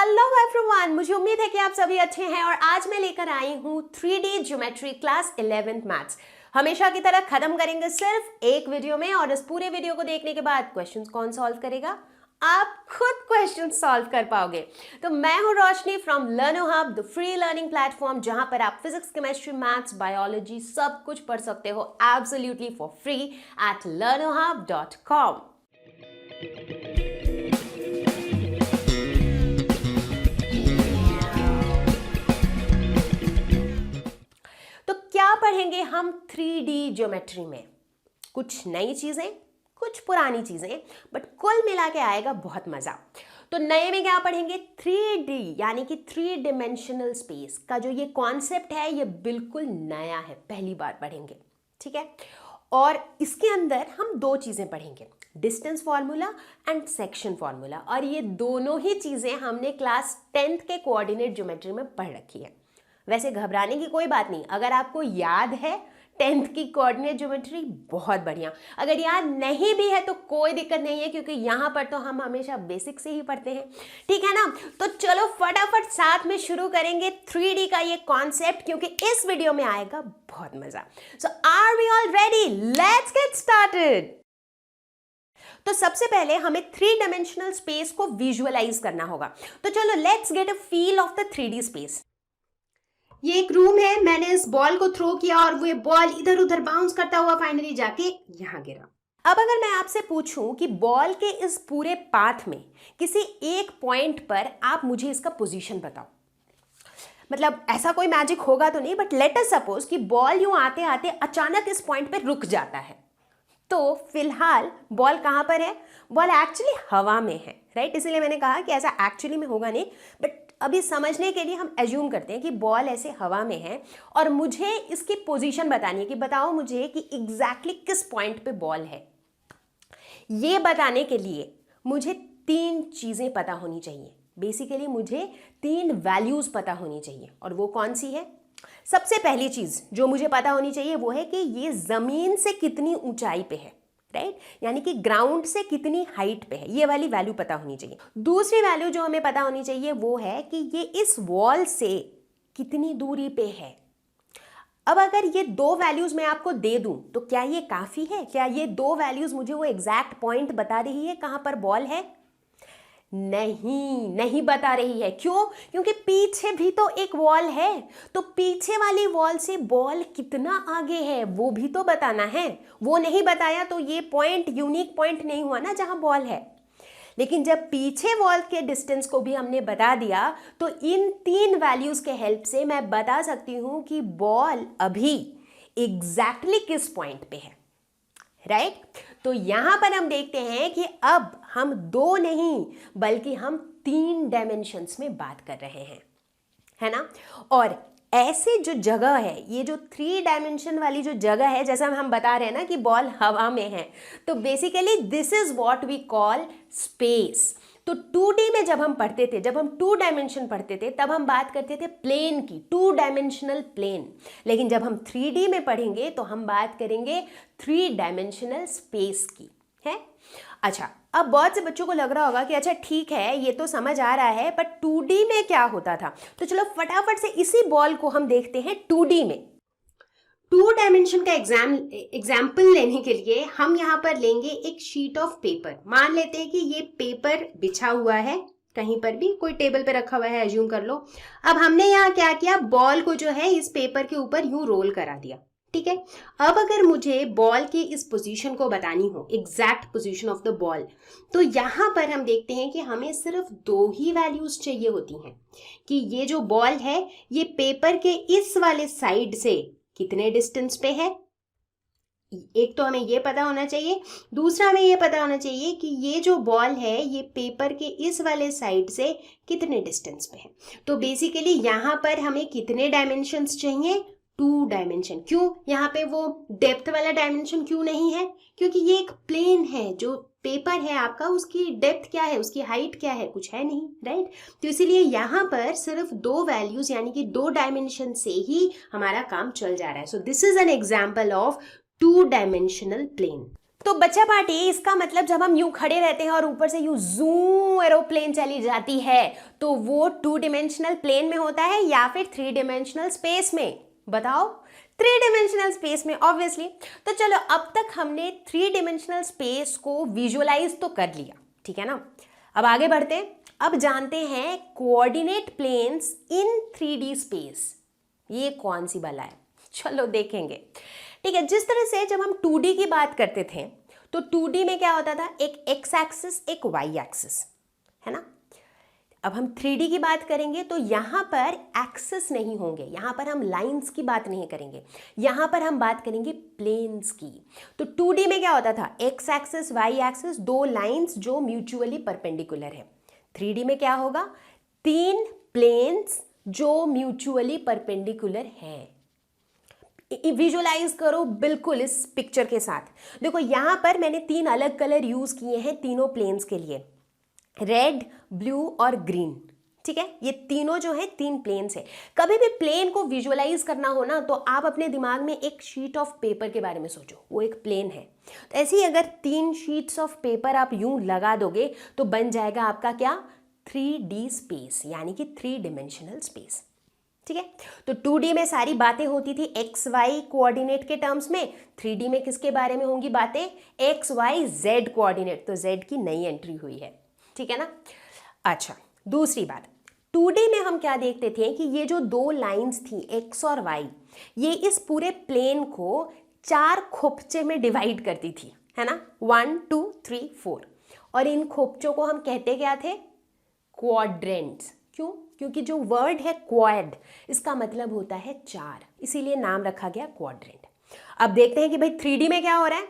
Hello everyone, मुझे उम्मीद है कि आप सभी अच्छे हैं और आज मैं लेकर आई हूँ 3D geometry class 11th maths. हमेशा की तरह खत्म करेंगे सिर्फ एक वीडियो में और इस पूरे वीडियो को देखने के बाद क्वेश्चंस कौन सॉल्व करेगा? आप खुद क्वेश्चन सॉल्व कर पाओगे। तो मैं हूँ Roshni from Learno Hub, the free learning platform जहां पर आप फिजिक्स, केमिस्ट्री, मैथ्स, बायोलॉजी सब कुछ पढ़ सकते हो absolutely for free at learnohub.com। तो क्या पढ़ेंगे हम 3D ज्योमेट्री में? कुछ नई चीजें, कुछ पुरानी चीजें, बट कुल मिला के आएगा बहुत मजा। तो नए में क्या पढ़ेंगे? 3D यानी कि 3 डायमेंशनल स्पेस का जो ये कॉन्सेप्ट है ये बिल्कुल नया है, पहली बार पढ़ेंगे, ठीक है। और इसके अंदर हम दो चीजें पढ़ेंगे, distance formula and section formula, और ये दोनों ही चीजें हमने क्लास 10th के कोऑर्डिनेट ज्योमेट्री में पढ़ रखी है। वैसे घबराने की कोई बात नहीं, अगर आपको याद है 10th की कोऑर्डिनेट ज्योमेट्री बहुत बढ़िया, अगर याद नहीं भी है तो कोई दिक्कत नहीं है क्योंकि यहाँ पर तो हम हमेशा बेसिक से ही पढ़ते हैं, ठीक है ना। तो चलो फटाफट साथ में शुरू करेंगे 3D का ये कॉन्सेप्ट, क्योंकि इस वीडियो में आएगा बहुत मजा। So are we all ready? Let's get started. तो सबसे पहले हमें 3 डायमेंशनल स्पेस को विजुअलाइज करना होगा। तो चलो let's get a feel of the 3D space. ये एक रूम है, मैंने इस बॉल को थ्रो किया और वो बॉल इधर उधर बाउंस करता हुआ फाइनली जाके यहाँ गिरा। अब अगर मैं आपसे पूछूं कि बॉल के इस पूरे पाथ में किसी एक पॉइंट पर आप मुझे इसका पोजीशन बताओ, मतलब ऐसा कोई मैजिक होगा तो नहीं, बट लेट अस सपोज कि बॉल यूं आते आते अचानक इस पॉइंट पर रुक जाता है, तो फिलहाल बॉल कहाँ पर है? बॉल एक्चुअली हवा में है, राइट। इसीलिए मैंने कहा कि ऐसा एक्चुअली में होगा नहीं, बट अभी समझने के लिए हम एज्यूम करते हैं कि बॉल ऐसे हवा में है और मुझे इसकी पोजीशन बतानी है कि बताओ मुझे कि एग्जैक्टली किस पॉइंट पे बॉल है। ये बताने के लिए मुझे 3 चीजें पता होनी चाहिए। बेसिकली मुझे 3 वैल्यूज पता होनी चाहिए, और वो कौन सी है? सबसे पहली चीज जो मुझे पता होनी चाहिए वो है कि ये जमीन से कितनी ऊंचाई पे है, राइट, यानी कि ग्राउंड से कितनी हाइट पे है, ये वाली वैल्यू पता होनी चाहिए। दूसरी वैल्यू जो हमें पता होनी चाहिए वो है कि ये इस वॉल से कितनी दूरी पे है। अब अगर ये 2 वैल्यूज मैं आपको दे दूं तो क्या ये काफी है? क्या ये 2 वैल्यूज मुझे वो एग्जैक्ट पॉइंट बता रही है कहां पर बॉल है? नहीं बता रही है। क्यों? क्योंकि पीछे भी तो एक वॉल है, तो पीछे वाली वॉल से बॉल कितना आगे है वो भी तो बताना है। वो नहीं बताया तो ये पॉइंट यूनिक पॉइंट नहीं हुआ ना जहां बॉल है। लेकिन जब पीछे वॉल के डिस्टेंस को भी हमने बता दिया तो इन 3 वैल्यूज के हेल्प से मैं बता सकती हूं कि बॉल अभी एग्जैक्टली किस पॉइंट पे है, राइट। तो यहां पर हम देखते हैं कि अब हम 2 नहीं बल्कि हम 3 डायमेंशंस में बात कर रहे हैं, है ना। और ऐसे जो जगह है, ये जो 3 डायमेंशन वाली जो जगह है, जैसा हम बता रहे हैं ना कि बॉल हवा में है, तो basically this is what we call space. तो 2D में जब हम पढ़ते थे, जब हम 2 डायमेंशन पढ़ते थे, तब हम बात करते थे प्लेन की, 2 डायमेंशनल प्लेन। लेकिन जब हम 3D में पढ़ेंगे तो हम बात करेंगे 3 डायमेंशनल स्पेस की, है। अच्छा, अब बहुत से बच्चों को लग रहा होगा कि अच्छा ठीक है, ये तो समझ आ रहा है, पर 2D में क्या होता था? तो चलो फटाफट से इसी बॉल को हम देखते हैं 2D में। 2 डायमेंशन का एग्जाम्पल लेने के लिए हम यहाँ पर लेंगे एक शीट ऑफ पेपर। मान लेते हैं कि ये पेपर बिछा हुआ है, कहीं पर भी कोई टेबल पे रखा हुआ है, एज्यूम कर लो। अब हमने यहाँ क्या किया, बॉल को जो है इस पेपर के ऊपर यूं रोल करा दिया, ठीक है। अब अगर मुझे बॉल की इस पोजीशन को बतानी हो, exact position of the ball, तो यहाँ पर हम देखते हैं कि हमें सिर्फ 2 ही वैल्यूज चाहिए होती हैं कि ये जो बॉल है ये पेपर के इस वाले साइड से कितने डिस्टेंस पे है। एक तो हमें ये पता होना चाहिए, दूसरा हमें ये पता होना चाहिए कि ये जो बॉल है ये पेपर के इस वाले साइड से कितने डिस्टेंस पे है। तो बेसिकली यहाँ पर हमें कितने डायमेंशंस चाहिए? 2 डायमेंशन। क्यों? यहाँ पे वो डेप्थ वाला डायमेंशन क्यों नहीं है? क्योंकि ये एक प्लेन है, जो पेपर है आपका उसकी डेप्थ क्या है, उसकी हाइट क्या है, कुछ है नहीं, राइट। तो इसीलिए यहाँ पर सिर्फ 2 वैल्यूज यानी कि 2 डायमेंशन से ही हमारा काम चल जा रहा है। So this is an example of 2 dimensional plane. तो बच्चा पार्टी, इसका मतलब जब हम यूं खड़े रहते हैं और ऊपर से यूं जूम एरोप्लेन चली जाती है तो वो 2 डिमेंशनल प्लेन में होता है या फिर 3 डिमेंशनल स्पेस में? बताओ। 3 डिमेंशनल स्पेस में ऑब्वियसली। तो चलो, अब तक हमने 3 डिमेंशनल स्पेस को विजुअलाइज तो कर लिया, ठीक है ना। अब आगे बढ़ते हैं, अब जानते हैं कोऑर्डिनेट प्लेन्स इन 3D स्पेस। ये कौन सी बला है, चलो देखेंगे। ठीक है, जिस तरह से जब हम 2D की बात करते थे तो 2D में क्या होता था, एक एक्स एक्सिस एक वाई एक्सिस, है ना। अब हम 3D की बात करेंगे तो यहाँ पर एक्सिस नहीं होंगे, यहाँ पर हम लाइंस की बात नहीं करेंगे, यहाँ पर हम बात करेंगे प्लेन्स की। तो 2D में क्या होता था, X axis Y axis, 2 lines जो म्यूचुअली परपेंडिकुलर है। 3D में क्या होगा, 3 प्लेन्स जो म्यूचुअली परपेंडिकुलर हैं। विजुअलाइज करो बिल्कुल इस पिक्चर के साथ। देखो यहाँ पर मैंने 3 अलग कलर यूज किए हैं तीनों प्लेन्स के लिए, रेड, ब्लू और ग्रीन। ठीक है, ये तीनों जो है 3 प्लेन्स है। कभी भी प्लेन को विजुअलाइज करना हो ना तो आप अपने दिमाग में एक शीट ऑफ पेपर के बारे में सोचो, वो एक प्लेन है। तो ऐसे ही अगर 3 शीट्स ऑफ पेपर आप यूं लगा दोगे तो बन जाएगा आपका क्या, 3D स्पेस, यानी कि 3 डिमेंशनल स्पेस। ठीक है, तो 2D में सारी बातें होती थी एक्स वाई कोऑर्डिनेट के टर्म्स में, 3D में किसके बारे में होंगी बातें, एक्स वाई जेड कोऑर्डिनेट। तो जेड की नई एंट्री हुई है, ठीक है ना। अच्छा, दूसरी बात, 2D में हम क्या देखते थे कि ये जो 2 लाइंस थी एक्स और वाई, ये इस पूरे प्लेन को 4 खोपचे में डिवाइड करती थी, है ना, 1 2 3 4। और इन खोपचों को हम कहते क्या थे, क्वाड्रेंट्स। क्यों, क्योंकि जो वर्ड है क्वाड, इसका मतलब होता है 4, इसीलिए नाम रखा गया क्वाड्रेंट। अब देखते हैं कि भाई 3D में क्या हो रहा है।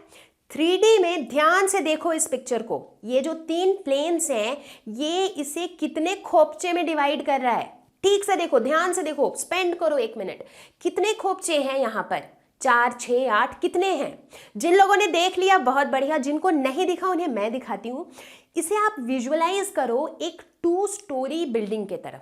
3D में ध्यान से देखो इस पिक्चर को, ये जो 3 प्लेन्स हैं ये इसे कितने खोपचे में डिवाइड कर रहा है, ठीक से देखो, ध्यान से देखो, स्पेंड करो 1 मिनट। कितने खोपचे हैं यहाँ पर, 4 6 8, कितने हैं? जिन लोगों ने देख लिया बहुत बढ़िया, जिनको नहीं दिखा उन्हें मैं दिखाती हूँ। इसे आप विजुअलाइज करो एक 2 स्टोरी बिल्डिंग के तरफ,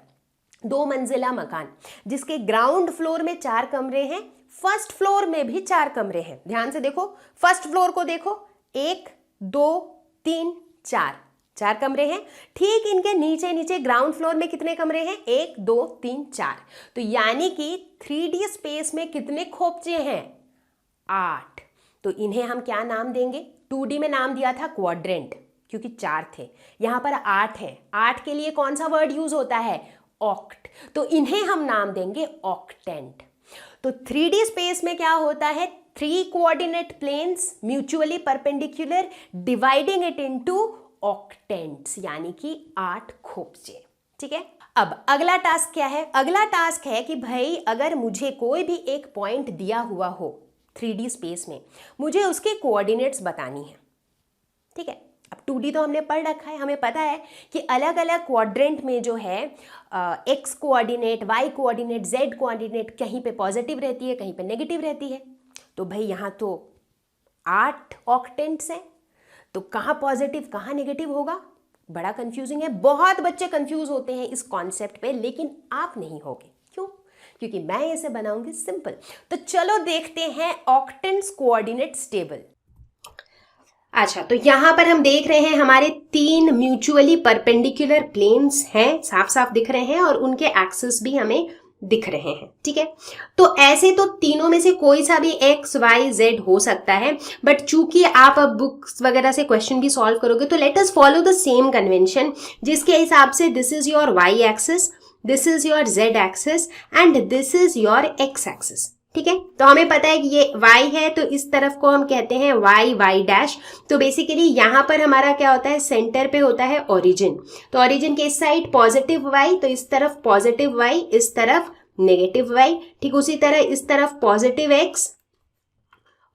2 मंजिला मकान, जिसके ग्राउंड फ्लोर में 4 कमरे हैं, फर्स्ट फ्लोर में भी 4 कमरे हैं। ध्यान से देखो, फर्स्ट फ्लोर को देखो, 1 2 3 4 कमरे हैं। ठीक इनके नीचे नीचे ग्राउंड फ्लोर में कितने कमरे हैं, 1 2 3 4। तो यानी कि 3D स्पेस में कितने खोपचे हैं, 8। तो इन्हें हम क्या नाम देंगे, 2D में नाम दिया था क्वाड्रेंट क्योंकि 4 थे, यहाँ पर 8 है। 8 के लिए कौन सा वर्ड यूज होता है, ऑक्ट। तो इन्हें हम नाम देंगे ऑक्टेंट। तो 3D स्पेस में क्या होता है, 3 coordinate planes mutually perpendicular dividing it into octants, यानी कि 8 खोपचे। ठीक है, अब अगला टास्क क्या है, अगला टास्क है कि भाई अगर मुझे कोई भी एक पॉइंट दिया हुआ हो 3D स्पेस में, मुझे उसके कोऑर्डिनेट्स बतानी है। ठीक है, अब 2D तो हमने पढ़ रखा है, हमें पता है कि अलग अलग क्वाड्रेंट में जो है X coordinate, Y coordinate, Z coordinate कहीं पे पॉजिटिव रहती है, कहीं पे नेगेटिव रहती है। तो भाई यहाँ तो 8 ऑक्टेंट्स हैं, तो कहाँ पॉजिटिव कहाँ नेगेटिव होगा, बड़ा कंफ्यूजिंग है। बहुत बच्चे कंफ्यूज होते हैं इस कॉन्सेप्ट पे, लेकिन आप नहीं होगे। क्यों, क्योंकि मैं इसे बनाऊंगी सिंपल। तो चलो देखते हैं ऑक्टेंट्स कोऑर्डिनेट्स टेबल। अच्छा, तो यहां पर हम देख रहे हैं हमारे 3 म्यूचुअली परपेंडिकुलर प्लेन्स हैं, साफ साफ दिख रहे हैं, और उनके एक्सिस भी हमें दिख रहे हैं। ठीक है, तो ऐसे तो तीनों में से कोई सा भी एक्स वाई जेड हो सकता है, बट चूंकि आप अब बुक्स वगैरह से क्वेश्चन भी सॉल्व करोगे तो let us follow the same convention, जिसके हिसाब से this is your Y axis, this is your Z axis and this is your X axis. ठीक है, तो हमें पता है कि ये y है, तो इस तरफ को हम कहते हैं y y डैश। तो बेसिकली यहाँ पर हमारा क्या होता है, सेंटर पे होता है ओरिजिन। तो ओरिजिन के इस साइड पॉजिटिव y, तो इस तरफ पॉजिटिव y, इस तरफ नेगेटिव y। ठीक उसी तरह इस तरफ पॉजिटिव x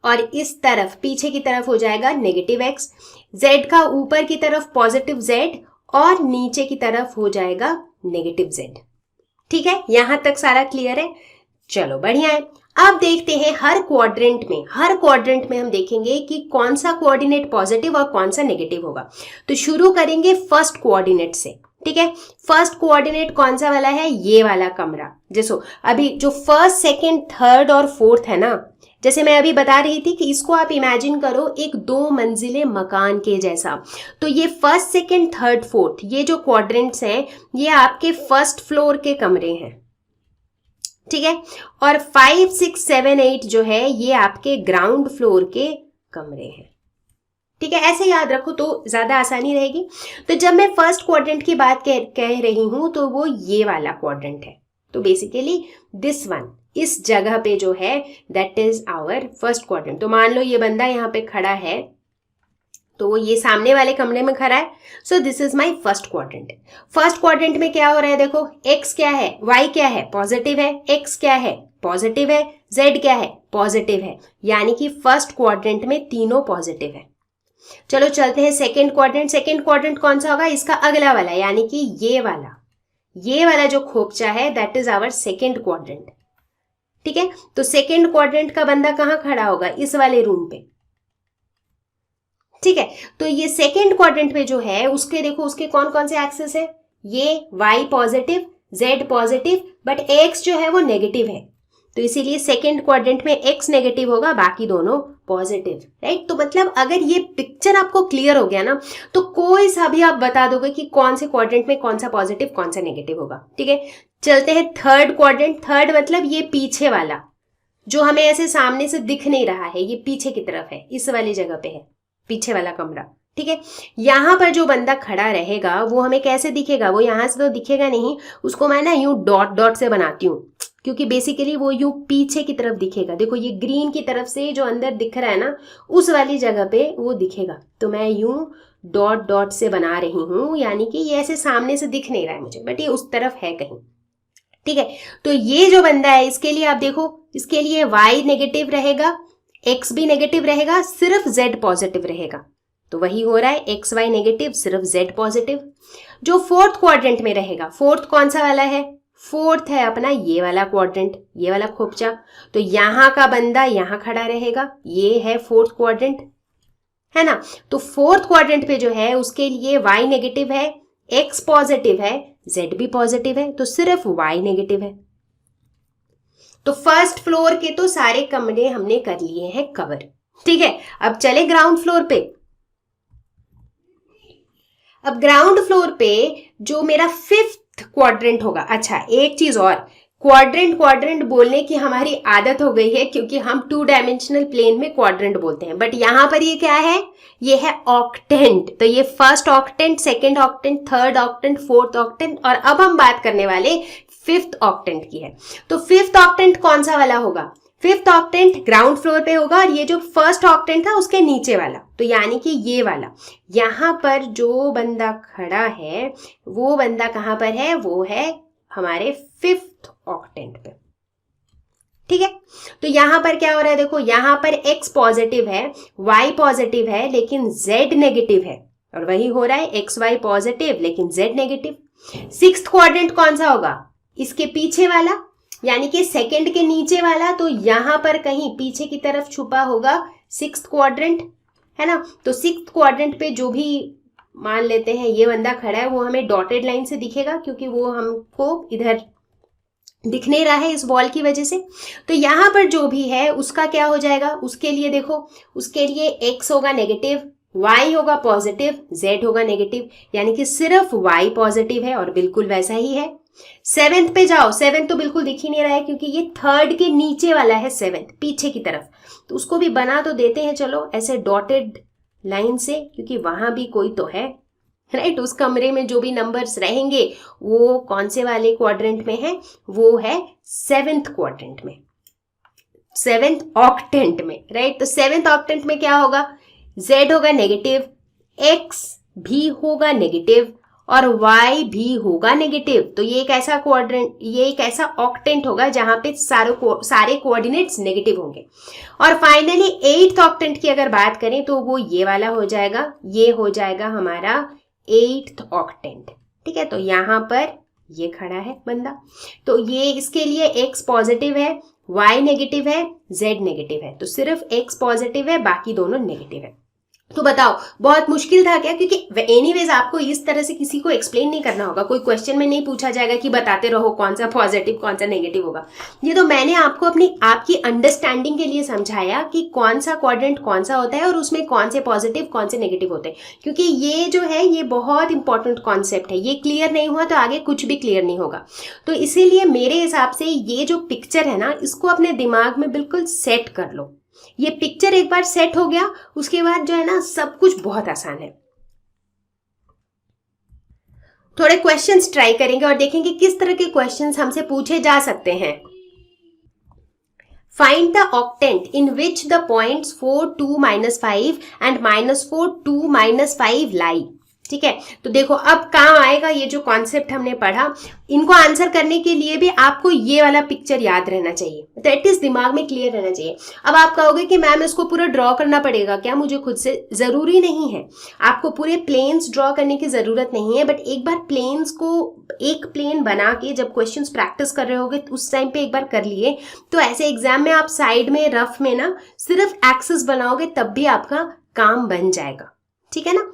और इस तरफ पीछे की तरफ हो जाएगा नेगेटिव x। z का ऊपर की तरफ पॉजिटिव z और नीचे की तरफ हो जाएगा नेगेटिव z। ठीक है, यहां तक सारा क्लियर है, चलो बढ़िया है। अब देखते हैं हर क्वाड्रेंट में हम देखेंगे कि कौन सा कोऑर्डिनेट पॉजिटिव और कौन सा नेगेटिव होगा। तो शुरू करेंगे फर्स्ट कोऑर्डिनेट से। ठीक है, फर्स्ट कोऑर्डिनेट कौन सा वाला है, ये वाला कमरा। जैसो अभी जो फर्स्ट सेकंड थर्ड और फोर्थ है ना, जैसे मैं अभी बता रही थी कि इसको आप इमेजिन करो एक 2 मंजिले मकान के जैसा। तो ये फर्स्ट, सेकंड, थर्ड, फोर्थ, ये जो क्वाड्रेंट्स हैं ये आपके फर्स्ट फ्लोर के कमरे हैं, ठीक है। और 5, 6, 7, 8 जो है ये आपके ग्राउंड फ्लोर के कमरे हैं, ठीक है। ऐसे याद रखो तो ज्यादा आसानी रहेगी। तो जब मैं फर्स्ट क्वाड्रेंट की बात कह रही हूं तो वो ये वाला क्वाड्रेंट है। तो बेसिकली दिस वन, इस जगह पे जो है that is our first quadrant. तो मान लो ये बंदा यहाँ पे खड़ा है, तो वो ये सामने वाले कमरे में खड़ा है। So this is my first quadrant. First quadrant में क्या हो रहा है, देखो एक्स क्या है, वाई क्या है, पॉजिटिव है, एक्स क्या है, पॉजिटिव है, जेड क्या है, पॉजिटिव है, यानी कि फर्स्ट क्वाड्रेंट में तीनों पॉजिटिव है। चलो चलते हैं सेकेंड क्वाड्रेंट। सेकेंड क्वाड्रेंट कौन सा होगा, इसका अगला वाला, यानी कि ये वाला जो खोपचा है that is our second quadrant, ठीक है। तो सेकेंड क्वाड्रेंट का बंदा कहां खड़ा होगा, इस वाले रूम पे, ठीक है। तो ये सेकेंड क्वाड्रेंट पे जो है उसके देखो उसके कौन कौन से एक्सेस है, ये y positive, z positive, but x जो है वो नेगेटिव है। तो इसीलिए सेकेंड क्वाड्रेंट में x नेगेटिव होगा, बाकी दोनों पॉजिटिव, राइट। तो मतलब अगर ये पिक्चर आपको क्लियर हो गया ना तो कोई सा भी आप बता दोगे कि कौन से क्वाड्रेंट में कौन सा पॉजिटिव कौन सा नेगेटिव होगा, ठीक है। चलते हैं थर्ड क्वाड्रेंट। थर्ड मतलब ये पीछे वाला जो हमें ऐसे सामने से दिख नहीं रहा है, ये पीछे की तरफ है, इस वाली जगह पे है, पीछे वाला कमरा, ठीक है। यहां पर जो बंदा खड़ा रहेगा वो हमें कैसे दिखेगा, वो यहां से तो दिखेगा नहीं, उसको मैं ना यूं डॉट डॉट से बनाती हूँ, क्योंकि बेसिकली वो यूं पीछे की तरफ दिखेगा। देखो ये ग्रीन की तरफ से जो अंदर दिख रहा है ना, उस वाली जगह पे वो दिखेगा। तो मैं यूं डॉट डॉट से बना रही हूं, यानी कि ये ऐसे सामने से दिख नहीं रहा है मुझे, बट ये उस तरफ है कहीं, ठीक है। तो ये जो बंदा है इसके लिए आप देखो, इसके लिए y नेगेटिव रहेगा, x भी नेगेटिव रहेगा, सिर्फ z पॉजिटिव रहेगा। तो वही हो रहा है, एक्स वाई नेगेटिव, सिर्फ z पॉजिटिव। जो फोर्थ क्वाड्रेंट में रहेगा, फोर्थ कौन सा वाला है, फोर्थ है अपना ये वाला क्वाड्रेंट, ये वाला खोपचा। तो यहां का बंदा यहां खड़ा रहेगा, ये है फोर्थ क्वाड्रेंट, है ना। तो फोर्थ क्वाड्रेंट पे जो है उसके लिए y नेगेटिव है, x पॉजिटिव है, z भी पॉजिटिव है, तो सिर्फ y नेगेटिव है। तो फर्स्ट फ्लोर के तो सारे कमरे हमने कर लिए हैं कवर, ठीक है। अब चले ग्राउंड फ्लोर पे। अब ग्राउंड फ्लोर पे जो मेरा फिफ्थ क्वाड्रेंट होगा, अच्छा एक चीज और, क्वाड्रेंट बोलने की हमारी आदत हो गई है क्योंकि हम 2 डायमेंशनल प्लेन में क्वाड्रेंट बोलते हैं, बट यहां पर ये क्या है, ये है ऑक्टेंट। तो ये first octant, second octant, third octant, fourth octant, और अब हम बात करने वाले फिफ्थ ऑक्टेंट की है। तो फिफ्थ ऑक्टेंट कौन सा वाला होगा, फिफ्थ ऑक्टेंट ग्राउंड फ्लोर पे होगा, और ये जो फर्स्ट ऑक्टेंट था उसके नीचे वाला, तो यानी कि ये वाला, यहां पर जो बंदा खड़ा है वो बंदा कहां पर है, वो है हमारे फिफ्थ ऑक्टेंट पे, ठीक है। तो यहां पर क्या हो रहा है, देखो यहां पर x पॉजिटिव है, y पॉजिटिव है, लेकिन z नेगेटिव है, और वही हो रहा है एक्स वाई पॉजिटिव लेकिन z नेगेटिव। सिक्स्थ क्वाड्रेंट कौन सा होगा, इसके पीछे वाला, यानी कि सेकंड के नीचे वाला, तो यहां पर कहीं पीछे की तरफ छुपा होगा सिक्स्थ क्वाड्रेंट, है ना। तो सिक्स्थ क्वाड्रेंट पे जो भी मान लेते हैं ये बंदा खड़ा है वो हमें डॉटेड लाइन से दिखेगा, क्योंकि वो हमको इधर दिख नहीं रहा है इस वॉल की वजह से। तो यहां पर जो भी है उसका क्या हो जाएगा, उसके लिए देखो, उसके लिए x होगा नेगेटिव, y होगा पॉजिटिव, z होगा नेगेटिव, यानी कि सिर्फ y पॉजिटिव है, और बिल्कुल वैसा ही है। सेवेंथ पे जाओ, सेवेंथ तो बिल्कुल दिख ही नहीं रहा है क्योंकि ये थर्ड के नीचे वाला है सेवेंथ, पीछे की तरफ, तो उसको भी बना तो देते हैं चलो ऐसे डॉटेड लाइन से, क्योंकि वहां भी कोई तो है, राइट। उस कमरे में जो भी नंबर्स रहेंगे वो कौन से वाले क्वाड्रेंट में है, वो है सेवेंथ क्वाड्रेंट में, सेवेंथ ऑक्टेंट में, राइट। तो सेवेंथ ऑक्टेंट में क्या होगा, z होगा नेगेटिव, x भी होगा नेगेटिव, और y भी होगा नेगेटिव। तो ये एक ऐसा क्वाड्रेंट, ये एक ऐसा ऑक्टेंट होगा जहां पे सारे कोऑर्डिनेट्स नेगेटिव होंगे। और फाइनली एट्थ ऑक्टेंट की अगर बात करें तो वो ये वाला हो जाएगा, ये हो जाएगा हमारा एट्थ ऑक्टेंट, ठीक है। तो यहां पर ये खड़ा है बंदा, तो ये इसके लिए x पॉजिटिव है, y नेगेटिव है, z नेगेटिव है, तो सिर्फ x पॉजिटिव है, बाकी दोनों नेगेटिव है। तो बताओ बहुत मुश्किल था क्या? क्योंकि एनीवेज आपको इस तरह से किसी को एक्सप्लेन नहीं करना होगा, कोई क्वेश्चन में नहीं पूछा जाएगा कि बताते रहो कौन सा पॉजिटिव कौन सा नेगेटिव होगा। ये तो मैंने आपको अपनी आपकी अंडरस्टैंडिंग के लिए समझाया कि कौन सा क्वाड्रेंट कौन सा होता है और उसमें कौन से पॉजिटिव कौन से नेगेटिव होते हैं, क्योंकि ये जो है ये बहुत इंपॉर्टेंट कॉन्सेप्ट है। ये क्लियर नहीं हुआ तो आगे कुछ भी क्लियर नहीं होगा। तो इसीलिए मेरे हिसाब से ये जो पिक्चर है ना, इसको अपने दिमाग में बिल्कुल सेट कर लो। ये पिक्चर एक बार सेट हो गया उसके बाद जो है ना सब कुछ बहुत आसान है। थोड़े क्वेश्चंस ट्राई करेंगे और देखेंगे किस तरह के क्वेश्चंस हमसे पूछे जा सकते हैं। Find the octant in which the points 4, 2, -5 and -4, 2, -5 lie. ठीक है, तो देखो अब काम आएगा ये जो कॉन्सेप्ट हमने पढ़ा। इनको आंसर करने के लिए भी आपको ये वाला पिक्चर याद रहना चाहिए, तो एटलीस्ट दिमाग में क्लियर रहना चाहिए। अब आप कहोगे कि मैम इसको पूरा ड्रॉ करना पड़ेगा क्या मुझे खुद से? जरूरी नहीं है, आपको पूरे प्लेन्स ड्रॉ करने की जरूरत नहीं है, बट एक बार प्लेन्स को एक प्लेन बना के जब क्वेश्चंस प्रैक्टिस कर रहे होगे उस टाइम पे एक बार कर लिए, तो ऐसे एग्जाम में आप साइड में रफ में ना सिर्फ एक्सिस बनाओगे तब भी आपका काम बन जाएगा। ठीक है ना?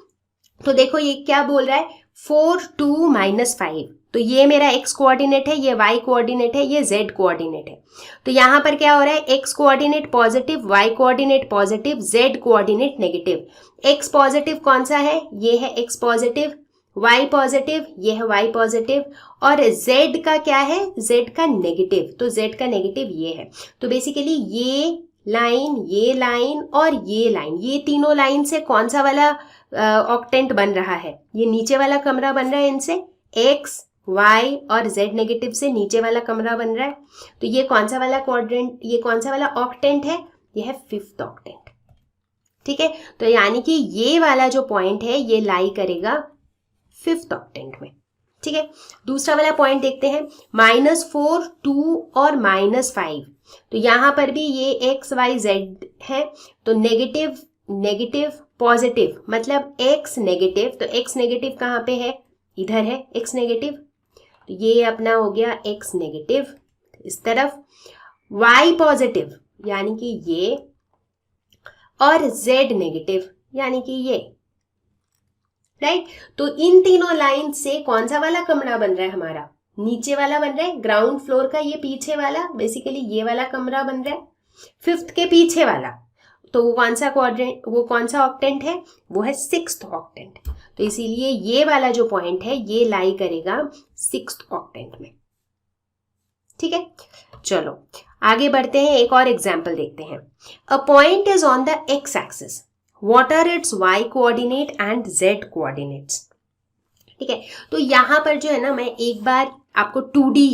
तो देखो ये क्या बोल रहा है, 4, 2, -5, तो ये मेरा x कोऑर्डिनेट है, ये y कोऑर्डिनेट है, ये z कोऑर्डिनेट है। तो यहाँ पर क्या हो रहा है, x coordinate positive, y coordinate positive, z coordinate negative. x positive कौन सा है, ये है x पॉजिटिव, y पॉजिटिव ये है y पॉजिटिव, और z का क्या है, z का नेगेटिव, तो z का नेगेटिव ये है। तो बेसिकली ये लाइन और ये लाइन, ये तीनों लाइन से कौन सा वाला ऑक्टेंट बन रहा है, ये नीचे वाला कमरा बन रहा है, इनसे x, y और z नेगेटिव से नीचे वाला कमरा बन रहा है। तो ये कौन सा वाला क्वाड्रेंट, ये कौन सा वाला ऑक्टेंट है, ये है 5th ऑक्टेंट। ठीक है, तो यानी कि ये वाला जो पॉइंट है ये लाई करेगा 5th ऑक्टेंट में। ठीक है, दूसरा वाला पॉइंट देखते हैं, -4, 2 और -5। तो यहां पर भी ये x, y, z है, तो नेगेटिव पॉजिटिव मतलब x नेगेटिव, तो x नेगेटिव कहाँ पे है, इधर है x नेगेटिव, तो ये अपना हो गया x नेगेटिव इस तरफ, y पॉजिटिव यानी कि ये, और z नेगेटिव यानी कि ये। राइट, तो इन तीनों लाइन से कौन सा वाला कमरा बन रहा है हमारा, नीचे वाला बन रहा है, ग्राउंड फ्लोर का ये पीछे वाला, बेसिकली ये वाला कमरा बन रहा है 5th के पीछे वाला। तो वो कौन सा क्वाड्रेंट, वो कौन सा ऑक्टेंट है, वो है 6th ऑक्टेंट। तो इसीलिए ये वाला जो पॉइंट है ये लाई करेगा 6th ऑक्टेंट में। ठीक है, चलो आगे बढ़ते हैं, एक और एग्जाम्पल देखते हैं। A point is on the x axis, what are its y coordinate and z coordinates. ठीक है, तो यहां पर जो है ना मैं एक बार आपको 2D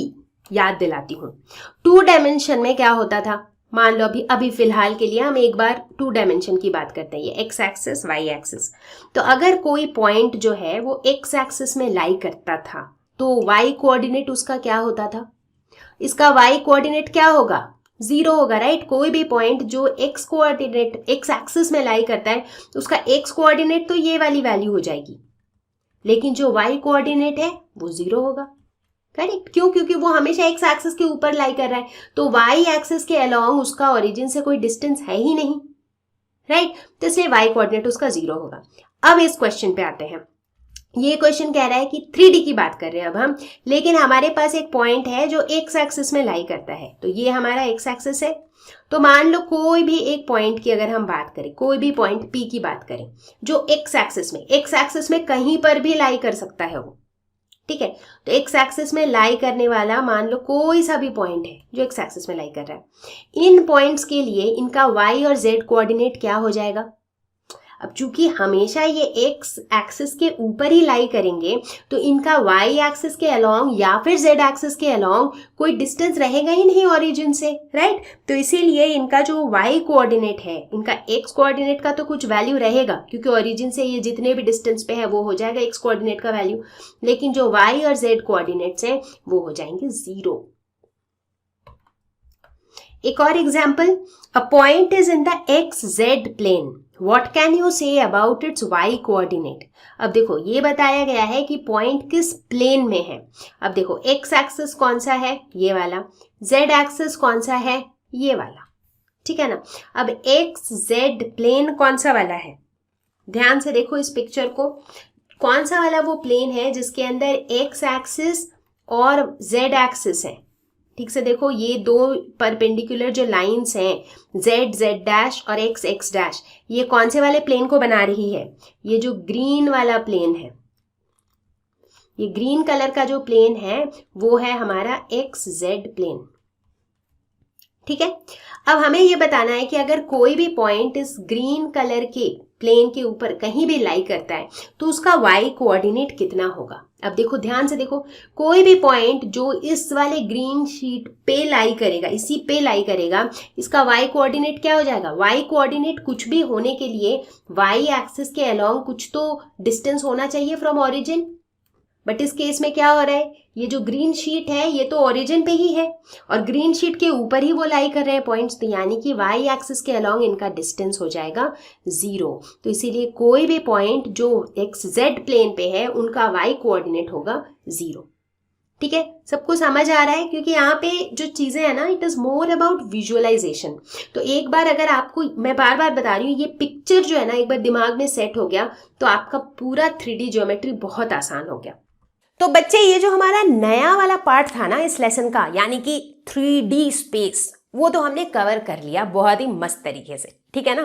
याद दिलाती हूँ। 2 डायमेंशन में क्या होता था, मान लो अभी फिलहाल के लिए हम एक बार 2 डायमेंशन की बात करते हैं, ये x एक्सिस y एक्सिस। तो अगर कोई पॉइंट जो है वो x एक्सिस में लाई करता था तो y कोऑर्डिनेट उसका क्या होता था, इसका y कोऑर्डिनेट क्या होगा, 0 होगा। राइट, कोई भी पॉइंट जो x कोऑर्डिनेट x एक्सिस में लाई करता है उसका x कोऑर्डिनेट तो ये वाली वैल्यू हो जाएगी, लेकिन जो y कोऑर्डिनेट है वो 0 होगा। करेक्ट, क्यों, क्योंकि वो हमेशा x एक्सिस के ऊपर लाई कर रहा है, तो y एक्सिस के अलोंग उसका ओरिजिन से कोई डिस्टेंस है ही नहीं। राइट, तो इसलिए y कोऑर्डिनेट उसका 0 होगा। अब इस क्वेश्चन पे आते हैं। ये क्वेश्चन कह रहा है कि 3D की बात कर रहे हैं अब हम, लेकिन हमारे पास एक पॉइंट है जो x एक्सिस में लाई करता है, तो ये हमारा x एक्सिस है। तो मान लो कोई भी एक पॉइंट की अगर हम बात करें, कोई भी पॉइंट P की बात करें जो x एक्सिस में कहीं पर भी लाई कर सकता है वो। ठीक है, तो x एक्सिस में लाई करने वाला मान लो कोई सा भी पॉइंट है जो x एक्सिस में लाई कर रहा है। इन पॉइंट्स के लिए इनका y और z कोऑर्डिनेट क्या हो जाएगा। अब चूंकि हमेशा ये x एक्सिस के ऊपर ही लाई करेंगे तो इनका y एक्सिस के अलोंग या फिर z एक्सिस के अलोंग कोई डिस्टेंस रहेगा ही नहीं ओरिजिन से। राइट, तो इसीलिए इनका जो y कोऑर्डिनेट है, इनका x कोऑर्डिनेट का तो कुछ वैल्यू रहेगा क्योंकि ओरिजिन से ये जितने भी डिस्टेंस पे है वो हो जाएगा x कोऑर्डिनेट का वैल्यू, लेकिन जो y और z कोऑर्डिनेट्स हैं वो हो जाएंगे 0। एक और example, a point is in the XZ plane, what can you say about its y coordinate. अब देखो ये बताया गया है कि पॉइंट किस प्लेन में है। अब देखो x एक्सिस कौन सा है, ये वाला, z एक्सिस कौन सा है, ये वाला। ठीक है ना, अब XZ प्लेन कौन सा वाला है, ध्यान से देखो इस पिक्चर को, कौन सा वाला वो प्लेन है जिसके अंदर एक्स एक्सिस और जेड एक्सिस है। ठीक से देखो, ये दो परपेंडिकुलर जो लाइंस हैं जेड जेड डैश और एक्स एक्स डैश, ये कौन से वाले प्लेन को बना रही है? ये जो ग्रीन वाला प्लेन है, ये ग्रीन कलर का जो प्लेन है वो है हमारा एक्स जेड प्लेन। ठीक है, अब हमें ये बताना है कि अगर कोई भी पॉइंट इस ग्रीन कलर के प्लेन के ऊपर कहीं भी लाई करता है तो उसका वाई कोऑर्डिनेट कितना होगा। अब देखो ध्यान से देखो, कोई भी पॉइंट जो इस वाले ग्रीन शीट पे लाई करेगा, इसी पे लाई करेगा, इसका वाई कोऑर्डिनेट क्या हो जाएगा? वाई कोऑर्डिनेट कुछ भी होने के लिए वाई एक्सिस के अलोंग कुछ तो डिस्टेंस होना चाहिए फ्रॉम ओरिजिन। बट इस केस में क्या हो रहा है, ये जो ग्रीन शीट है ये तो ओरिजिन पे ही है और ग्रीन शीट के ऊपर ही वो लाई कर रहे हैं पॉइंट्स, तो यानी कि वाई एक्सिस के अलोंग इनका डिस्टेंस हो जाएगा 0। तो इसीलिए कोई भी पॉइंट जो एक्स जेड प्लेन पे है उनका वाई कोऑर्डिनेट होगा 0। ठीक है, सबको समझ आ रहा है? क्योंकि यहाँ पे जो चीजें है ना, it is more about visualisation. तो एक बार अगर आपको, मैं बार बार बता रही हूँ, ये पिक्चर जो है ना एक बार दिमाग में सेट हो गया तो आपका पूरा 3D ज्योमेट्री बहुत आसान हो गया। तो बच्चे, ये जो हमारा नया वाला पार्ट था ना इस लेसन का, यानी कि 3D स्पेस, वो तो हमने कवर कर लिया बहुत ही मस्त तरीके से। ठीक है ना,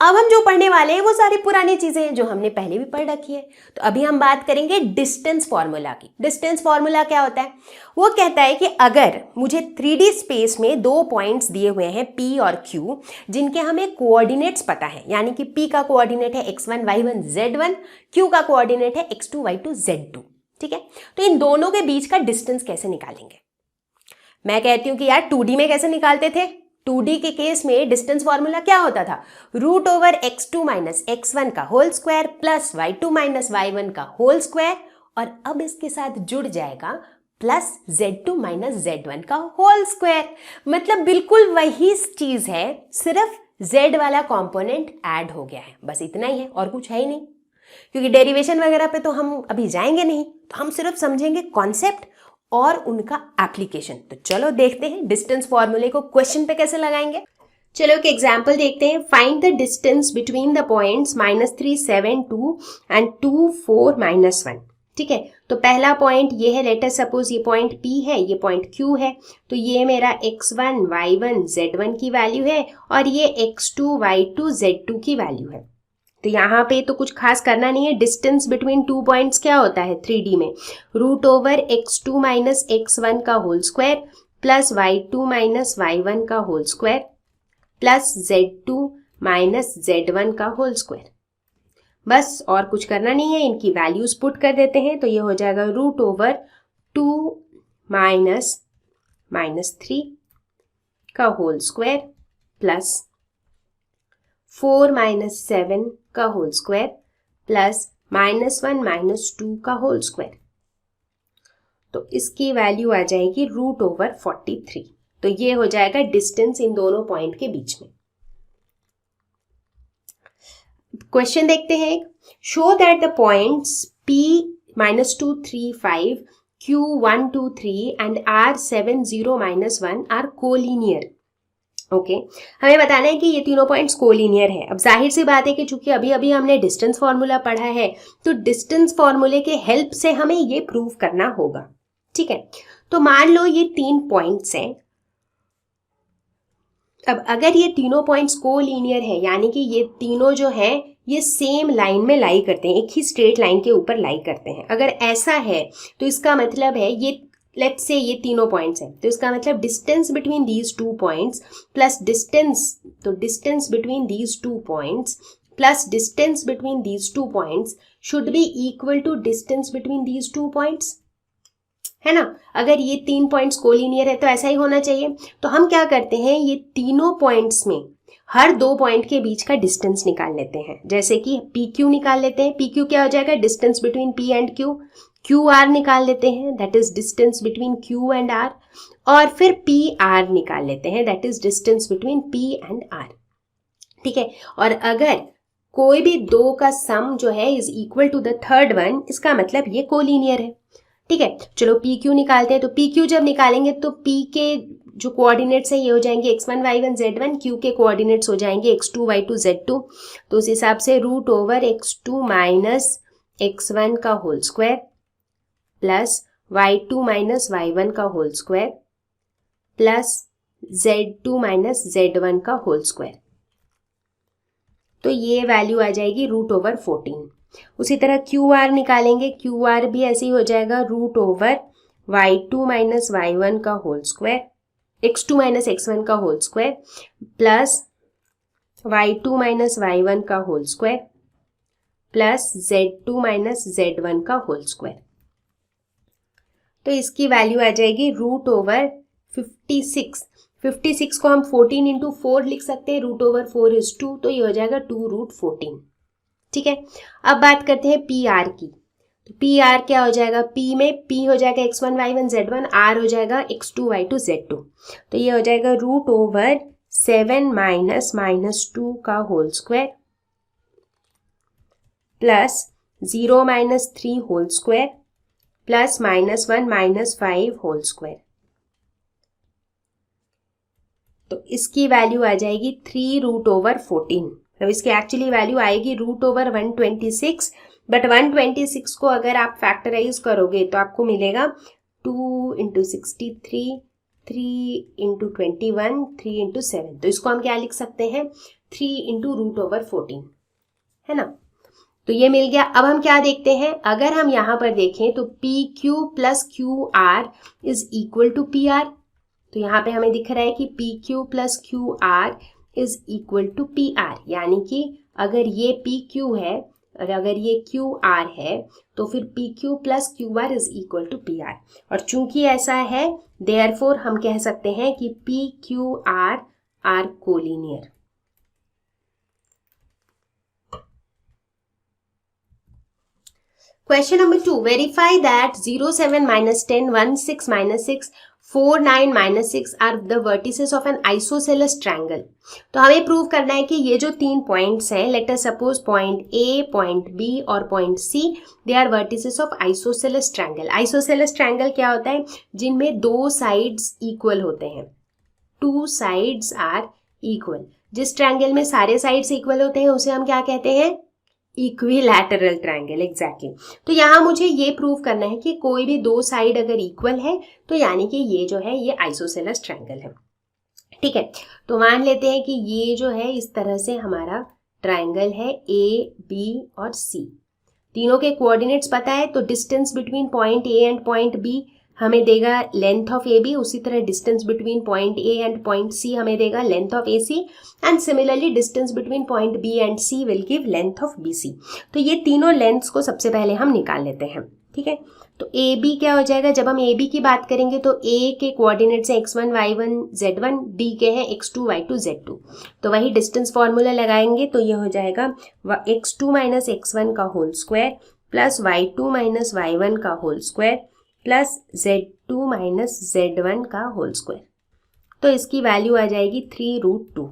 अब हम जो पढ़ने वाले हैं वो सारी पुरानी चीजें हैं जो हमने पहले भी पढ़ रखी है। तो अभी हम बात करेंगे डिस्टेंस फॉर्मूला की। डिस्टेंस फॉर्मूला क्या होता है? वो कहता है कि अगर मुझे 3D स्पेस में दो पॉइंट्स दिए हुए हैं P और Q, जिनके हमें कोऑर्डिनेट्स पता है, यानी कि P का कोऑर्डिनेट है x1 y1 z1, Q का कोऑर्डिनेट है x2 y2 z2। ठीक है, तो इन दोनों के बीच का डिस्टेंस कैसे निकालेंगे? मैं कहती हूं कि यार 2D में कैसे निकालते थे? 2D के केस में डिस्टेंस फॉर्मूला क्या होता था? Root over x2 minus x1 का whole square plus y2 minus y1 का होल स्क्वायर, और अब इसके साथ जुड़ जाएगा प्लस z2 माइनस z1 का होल स्क्वायर। मतलब बिल्कुल वही चीज है, सिर्फ z वाला कंपोनेंट ऐड हो गया है, बस इतना ही है और कुछ है ही नहीं। क्योंकि डेरिवेशन वगैरह पे तो हम अभी जाएंगे नहीं, तो हम सिर्फ समझेंगे कॉन्सेप्ट और उनका एप्लीकेशन। तो चलो देखते हैं डिस्टेंस फॉर्मूले को क्वेश्चन पे कैसे लगाएंगे। चलो एक एग्जांपल देखते हैं। Find the distance between the points -3 7 2 and 2 4 -1। ठीक है, तो पहला पॉइंट ये है, लेट अस सपोज ये पॉइंट P है, ये पॉइंट Q है, तो ये मेरा x1 y1 z1 की वैल्यू है और ये x2 y2 z2 की वैल्यू है। तो यहाँ पे तो कुछ खास करना नहीं है। डिस्टेंस बिटवीन टू पॉइंट्स क्या होता है 3D में? Root over x2 minus x1 का whole square plus y2 minus y1 का whole square plus z2 minus z1 का होल स्क्वायर। बस और कुछ करना नहीं है, इनकी वैल्यूज पुट कर देते हैं तो ये हो जाएगा रूट ओवर 2 माइनस -3 का होल स्क्वायर प्लस 4 माइनस 7 का होल स्क्वायर प्लस -1 -2 का होल स्क्वायर। तो इसकी वैल्यू आ जाएगी रूट ओवर 43। तो ये हो जाएगा डिस्टेंस इन दोनों पॉइंट के बीच में। क्वेश्चन देखते हैं। Show that the points P -2 3 5 Q 1 2 3 and R 7 0 -1 are collinear. Okay, हमें बताना है कि ये तीनों पॉइंट्स कोलिनियर है। अब जाहिर सी बात है कि चूंकि अभी अभी हमने डिस्टेंस फॉर्मूला पढ़ा है तो डिस्टेंस फॉर्मूले के हेल्प से हमें ये प्रूव करना होगा। ठीक है, तो मान लो ये 3 पॉइंट्स हैं। अब अगर ये तीनों पॉइंट्स कोलिनियर है, यानी कि ये तीनों जो है ये सेम लाइन में लाई करते हैं, एक ही स्ट्रेट लाइन के ऊपर लाई करते हैं। अगर ऐसा है तो इसका मतलब है ये, लेट्स से ये तीनों पॉइंट्स हैं, तो इसका मतलब distance between these 2 points plus distance, तो distance between these 2 points plus distance between these 2 points should be equal to distance between these 2 points, है ना। अगर ये 3 पॉइंट्स कोलिनियर है तो ऐसा ही होना चाहिए। तो हम क्या करते हैं, ये तीनों पॉइंट्स में हर 2 पॉइंट के बीच का डिस्टेंस निकाल लेते हैं। जैसे कि PQ निकाल लेते हैं। PQ क्या हो जाएगा? Distance between P and Q। QR निकाल लेते हैं, that is distance between Q and R। और फिर PR निकाल लेते हैं, that is distance between P and R। ठीक है, और अगर कोई भी 2 का सम जो है is equal to the third one, इसका मतलब ये कोलिनियर है। ठीक है, चलो PQ निकालते हैं। तो PQ जब निकालेंगे तो P के जो कोऑर्डिनेट्स हैं ये हो जाएंगे x1 y1 z1, q के कोऑर्डिनेट्स हो जाएंगे x2 y2 z2। तो उस हिसाब से root over x2 minus x1 का whole square plus y2 minus y1 का whole square plus z2 minus z1 का होल स्क्वायर। तो ये वैल्यू आ जाएगी रूट ओवर 14। उसी तरह क्यू आर निकालेंगे, क्यू आर भी ऐसे ही हो जाएगा root over y2 minus y1 का whole square, x2 minus x1 का whole square plus y2 minus y1 का whole square plus z2 minus z1 का होल स्क्वायर। तो इसकी वैल्यू आ जाएगी रूट ओवर 56। 56 को हम 14 इंटू 4 लिख सकते हैं, रूट ओवर 4 इज 2, तो ये हो जाएगा 2 रूट 14। ठीक है, अब बात करते हैं पी आर की। तो पी आर क्या हो जाएगा, पी में पी हो जाएगा x1 y1 z1, आर हो जाएगा x2 y2 z2। तो ये हो जाएगा रूट ओवर 7 माइनस माइनस 2 का whole square plus 0 minus 3 whole square plus minus 1 minus 5 whole square. तो इसकी वैल्यू आ जाएगी 3 रूट ओवर 14। तो इसकी एक्चुअली वैल्यू आएगी रूट ओवर 126, बट 126 को अगर आप फैक्टराइज करोगे तो आपको मिलेगा 2 इंटू 63, 3 इंटू 21, 3 इंटू 7। तो इसको हम क्या लिख सकते हैं, 3 इंटू रूट ओवर 14, है ना। तो ये मिल गया। अब हम क्या देखते हैं, अगर हम यहाँ पर देखें तो P Q plus Q R is equal to P R. तो यहाँ पे हमें दिख रहा है कि P Q plus Q R is equal to P R, यानी कि अगर ये पी क्यू है और अगर ये क्यू आर है तो फिर P Q plus Q R is equal to P R. और चूंकि ऐसा है देयरफॉर हम कह सकते हैं कि P Q R collinear. Question number 2. Verify that 0, 7, minus 10, 1, 6, minus 6, 4, 9, minus 6 are the vertices of an isosceles triangle. तो हमें प्रूव करना है कि ये जो 3 पॉइंट्स हैं, let us suppose point A, point B और point C, they are vertices of isosceles triangle. Isosceles triangle क्या होता है, जिनमें 2 साइड्स इक्वल होते हैं, 2 साइड्स आर इक्वल। जिस ट्रायंगल में सारे साइड्स इक्वल होते हैं उसे हम क्या कहते हैं, इक्विलैटरल ट्रायंगल। एग्जैक्टली। तो यहाँ मुझे ये प्रूव करना है कि कोई भी 2 साइड अगर इक्वल है तो यानी कि ये जो है ये आइसोसेलेस ट्रायंगल है। ठीक है, तो मान लेते हैं कि ये जो है इस तरह से हमारा ट्रायंगल है ए, बी और सी। तीनों के कोऑर्डिनेट्स पता है, तो distance between point A and point B हमें देगा लेंथ ऑफ ए बी, उसी तरह distance between point A and point C हमें देगा length of A C, and similarly distance between point B and C will give length of B C. तो ये तीनों lengths को सबसे पहले हम निकाल लेते हैं। ठीक है, तो ए बी क्या हो जाएगा, जब हम ए बी की बात करेंगे तो ए के कोऑर्डिनेट्स हैं x1 y1 z1, बी के हैं x2 y2 z2। तो वही डिस्टेंस फॉर्मूला लगाएंगे तो ये हो जाएगा x2 माइनस x1 का whole square plus y2 minus y1 का whole square plus z2 minus z1 का होल स्क्वायर। तो इसकी वैल्यू आ जाएगी 3 रूट 2।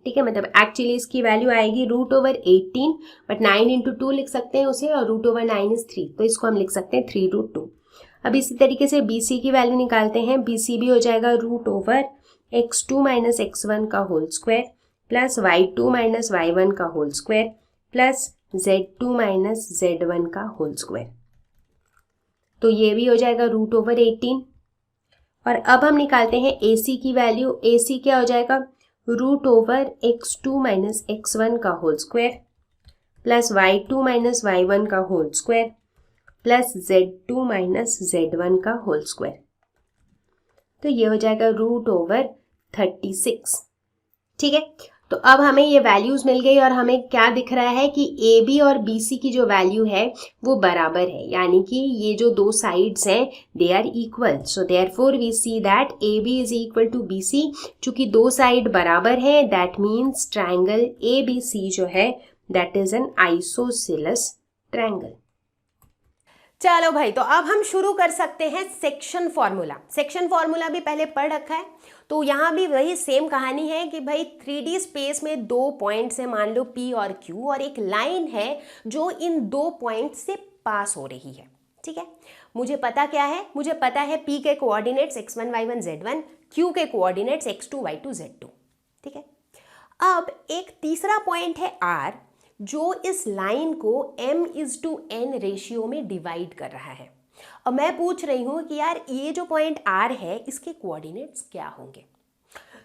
ठीक है, मतलब एक्चुअली इसकी वैल्यू आएगी रूट ओवर 18, बट 9 इंटू 2 लिख सकते हैं उसे, और रूट ओवर 9 इज 3, तो इसको हम लिख सकते हैं 3 रूट 2। अब इसी तरीके से बी सी की वैल्यू निकालते हैं। बी सी भी हो जाएगा root over x2 minus x1 का whole square plus y2 minus y1 का whole square plus z2 minus z1 का होल स्क्वायर। तो ये भी हो जाएगा रूट ओवर 18। और अब हम निकालते हैं ए सी की वैल्यू। ए सी क्या हो जाएगा, root over x2 minus x1 का whole square plus y2 minus y1 का whole square plus z2 minus z1 का होल स्क्वायर। तो ये हो जाएगा रूट ओवर 36। ठीक है, तो अब हमें ये वैल्यूज मिल गई और हमें क्या दिख रहा है कि ए बी और बी सी की जो वैल्यू है वो बराबर है, यानी कि ये जो 2 साइड्स हैं they are equal. So therefore we see that A B is equal to B C. चूंकि 2 साइड बराबर है that means triangle A B C जो है that is an isosceles triangle. चलो भाई, तो अब हम शुरू कर सकते हैं सेक्शन फॉर्मूला। सेक्शन फॉर्मूला भी पहले पढ़ रखा है, तो यहाँ भी वही सेम कहानी है कि भाई 3D स्पेस में 2 पॉइंट्स हैं, मान लो P और Q, और एक लाइन है जो इन 2 पॉइंट्स से पास हो रही है। ठीक है, मुझे पता क्या है, मुझे पता है P के coordinates x1 y1 z1, Q के कोऑर्डिनेट्स x2 y2 z2। ठीक है, अब एक तीसरा पॉइंट है R, जो इस लाइन को m/n रेशियो में डिवाइड कर रहा है। अब मैं पूछ रही हूं कि यार ये जो पॉइंट R है इसके कोऑर्डिनेट्स क्या होंगे।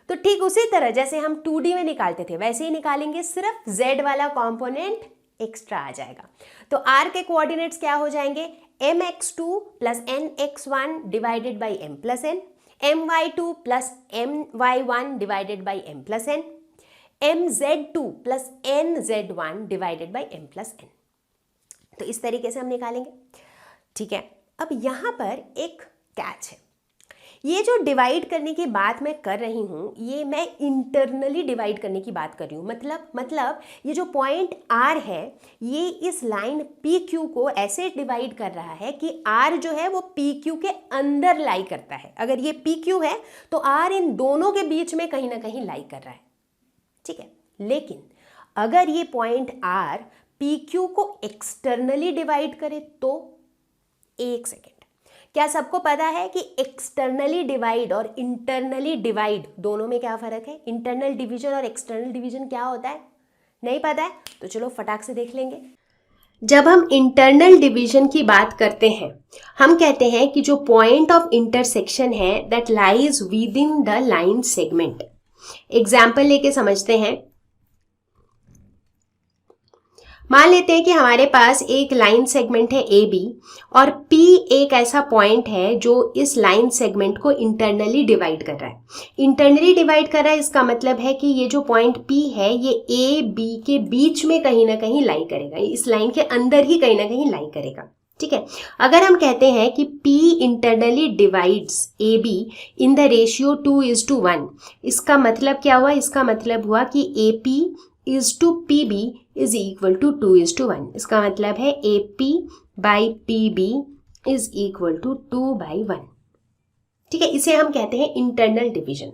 तो ठीक उसी तरह जैसे हम 2D में निकालते थे वैसे ही निकालेंगे, सिर्फ z वाला कंपोनेंट एक्स्ट्रा आ जाएगा। तो R के कोऑर्डिनेट्स क्या हो जाएंगे, mx2 plus nx1 divided by m plus n, my2 plus my1 divided by m plus n, mz2 plus nz1 divided by m plus n। तो इस तरीके से हम निकालेंगे। ठीक है, अब यहाँ पर एक कैच है, ये जो डिवाइड करने की बात मैं कर रही हूँ ये मैं इंटरनली डिवाइड करने की बात कर रही हूँ। मतलब ये जो पॉइंट R है ये इस लाइन PQ को ऐसे डिवाइड कर रहा है कि R जो है वो PQ के अंदर लाई करता है। अगर ये PQ है तो R इन दोनों के बीच में कहीं ना कहीं लाई कर रहा है। ठीक है, लेकिन अगर ये पॉइंट R PQ को एक्सटर्नली डिवाइड करे तो, एक सेकेंड, क्या सबको पता है कि एक्सटर्नली डिवाइड और इंटरनली डिवाइड दोनों में क्या फर्क है? इंटरनल डिवीजन और एक्सटर्नल डिवीजन क्या होता है? नहीं पता है? तो चलो फटाक से देख लेंगे। जब हम इंटरनल डिवीजन की बात करते हैं हम कहते हैं कि जो पॉइंट ऑफ इंटरसेक्शन है that lies with in the line segment. Example लेके समझते हैं। मान लेते हैं कि हमारे पास एक लाइन सेगमेंट है AB और P एक ऐसा पॉइंट है जो इस लाइन सेगमेंट को इंटरनली डिवाइड कर रहा है। इंटरनली डिवाइड कर रहा है इसका मतलब है कि ये जो पॉइंट P है ये AB के बीच में कहीं ना कहीं लाई करेगा, इस लाइन के अंदर ही कहीं ना कहीं लाई करेगा। ठीक है, अगर हम कहते हैं कि P internally divides AB in the ratio 2:1, इसका मतलब क्या हुआ? इसका मतलब हुआ कि AP is to PB is equal to 2:1। इसका मतलब है AP by PB is equal to 2/1। ठीक है, इसे हम कहते हैं इंटरनल डिवीजन।